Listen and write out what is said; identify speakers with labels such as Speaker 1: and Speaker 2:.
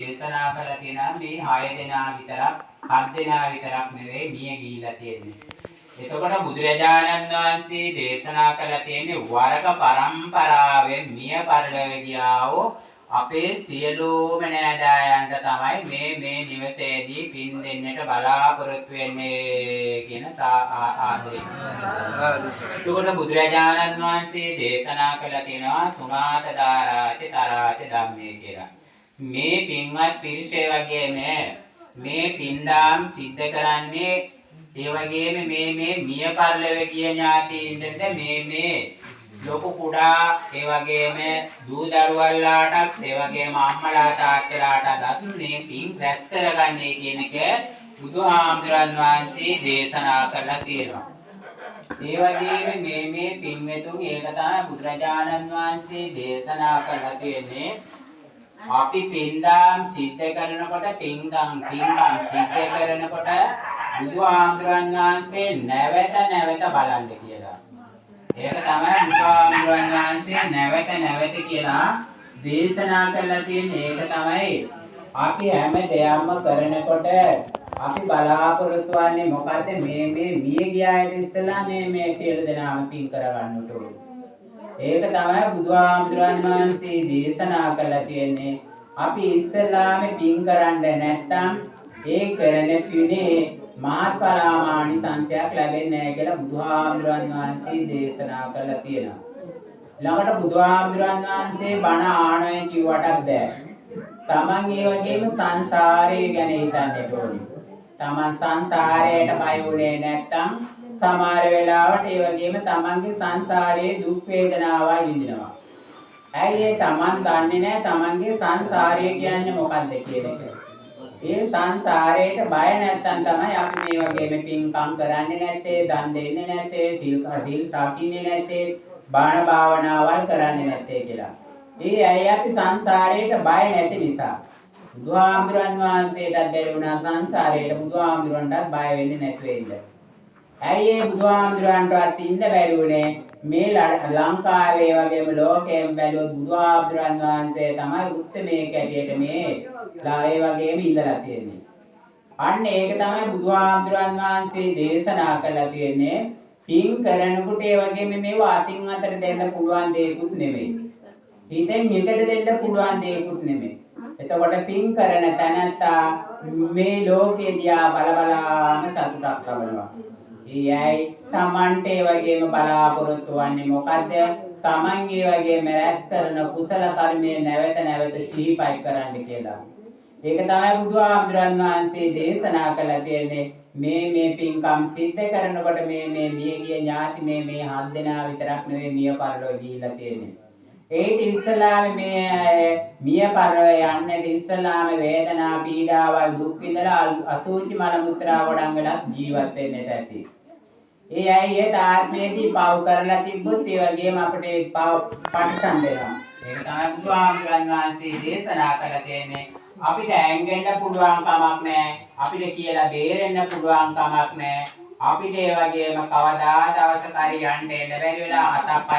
Speaker 1: දේශනා කළා තියෙනවා මේ 6 දෙනා විතරක් 7 දෙනා විතරක් නෙවෙයි මිය ගිහිලා තියෙන්නේ. එතකොට බුදුරජාණන් වහන්සේ දේශනා කළා තියෙන්නේ වරක පරම්පරාවෙන් මිය පරලොව ගියා වූ අපේ සියලුම නෑදෑයන්ට තමයි මේ නිවසේදී පින් දෙන්නට බලාපොරොත්තු වෙන්නේ කියන ආදරය. එතකොට බුදුරජාණන් වහන්සේ දේශනා කළා තියෙනවා සුනාත දාරාච තරාච ධම්මේ කියලා. මේ පින්වත් පිරිසේ වගේම මේ පින්දාම් සිද්ධ කරන්නේ ඒ වගේම මේ මිය පරලොව ගිය ඥාතීන්ට මේ ලොකු කුඩා ඒ වගේම දූ දරුවල්ලාටත් ඒ වගේම අම්මලා තාත්තලාටත් මේ පින් රැස් කරගන්නේ කියන එක බුදුහාමුදුරන් වහන්සේ දේශනා කරලා තියෙනවා. ඒ වගේම මේ පින්වෙතුන් ඒක තමයි බුදුරජාණන් වහන්සේ දේශනා කරලා තියෙන්නේ. අපි පින්දාම් සිද්ධ කරනකොට පින්කම් සිද්ධ කරනකොට බුදුහාමුදුරන් වහන්සේ නැවත බලන්න කියලා. ඒක තමයි බුදුහාමුදුරන් වහන්සේ නැවත කියලා දේශනා කරලා තියෙන්නේ. ඒක තමයි අපි හැම දෙයක්ම කරනකොට අපි බලාපොරොත්තු වෙන්නේ මොකද්ද? මේ මිය ගියාට ඉස්සලා මේ කියලා දෙනාම පින් කරගන්නට ඕනේ. ඒක තමයි බුදුහාමුදුරන් වහන්සේ දේශනා කළා තියෙන්නේ. අපි ඉස්සෙල්ලාම පින් කරන්නේ නැත්නම් ඒ කරන පිනේ මහත්ඵලාමානිසංසයක් ලැබෙන්නේ නැහැ කියලා බුදුහාමුදුරන් වහන්සේ දේශනා කළා තියෙනවා. ළඟට බුදුහාමුදුරන් වහන්සේ බණ ආණය කිව්වටත් බෑ. Taman ඒ වගේම සංසාරය ගැන හිතන්නට ඕනේ. Taman සංසාරයට බය වුණේ නැත්නම් සමහර වෙලාවට ඒ වගේම තමන්ගේ සංසාරයේ දුක් වේදනාවල් විඳිනවා. ඇයි ඒ තමන් දන්නේ නැහැ තමන්ගේ සංසාරය කියන්නේ මොකක්ද කියන එක. ඒ සංසාරයට බය නැත්තම් තමයි අපි මේ වගේම පින්කම් කරන්නේ නැත්තේ, දන් දෙන්නේ නැත්තේ, සීල් රකින්නේ නැත්තේ, බාණ භාවනාවල් කරන්නේ නැත්තේ කියලා. ඒ අය අපි සංසාරයට බය නැති නිසා. බුදුහාමුදුරන් වහන්සේටත් බැරි වුණා සංසාරයට බුදුහාමුදුරන්ටත් බය වෙන්නේ නැති වෙන්න. ඇයි ඒ බුදුහාමුදුරන්ටවත් ඉන්න බැරි වුණේ? මේ ලංකාවේ වගේම ලෝකයෙන් බැලුවොත් බුදුහාමුදුරන් වහන්සේ තමයි උත්තමයේ කැටියට මේ ඒ වගේම ඉඳලා තියෙන්නේ. අන්න ඒක තමයි බුදුහාමුදුරන් වහන්සේ දේශනා කළා තියෙන්නේ. පින් කරනකොට ඒ වගේම මේවා අතින් අතට දෙන්න පුළුවන් දෙයක්ුත් නෙමෙයි. හිතෙන් හිතට දෙන්න පුළුවන් දෙයක්ුත් නෙමෙයි. එතකොට පින් කරන තැනත්තා මේ ලෝකේ දිහා බලබලාම සතුටක් ලබනවා. ඊයයි තමන්ට ඒ වගේම බලාපොරොත්තු වෙන්නේ මොකද්ද? තමන්ගේ වගේම රැස් කරන කුසල කර්මයේ නැවත සිහිපත් කරන්න කියලා. ඒක තමයි බුදුහාමුදුරන් වහන්සේ දේශනා කළා තියෙන්නේ. මේ පින්කම් සිද්ධ කරනකොට මේ මියගිය ඥාති මේ 7 දෙනා විතරක් නෙවෙයි මිය පරලොව ගිහිල්ලා තියෙන්නේ. ඒත් ඉස්සලාම මේ මිය පරලොව යන්නේ ඉස්සලාම වේදනා පීඩාවල් දුක් විඳලා අසුචි මල මුත්‍රා වඩංගලක් ජීවත් වෙන්නට ඇති. ඒ අය ඒ ආත්මයේදී පව් කරලා තිබ්බොත් ඒ වගේම අපිට පව් පරිසම් වෙනවා. ඒක තමයි බුදුහාමුදුරන් වහන්සේ දේශනා කළා තියෙන්නේ. අපිට ඇඟෙන්න පුළුවන් කමක් නැහැ. අපිට කියලා බේරෙන්න පුළුවන් කමක් නැහැ. අපිට ඒ වගේම කවදා දවසක හරි යන්න එන්න බැරි වෙලා අතපය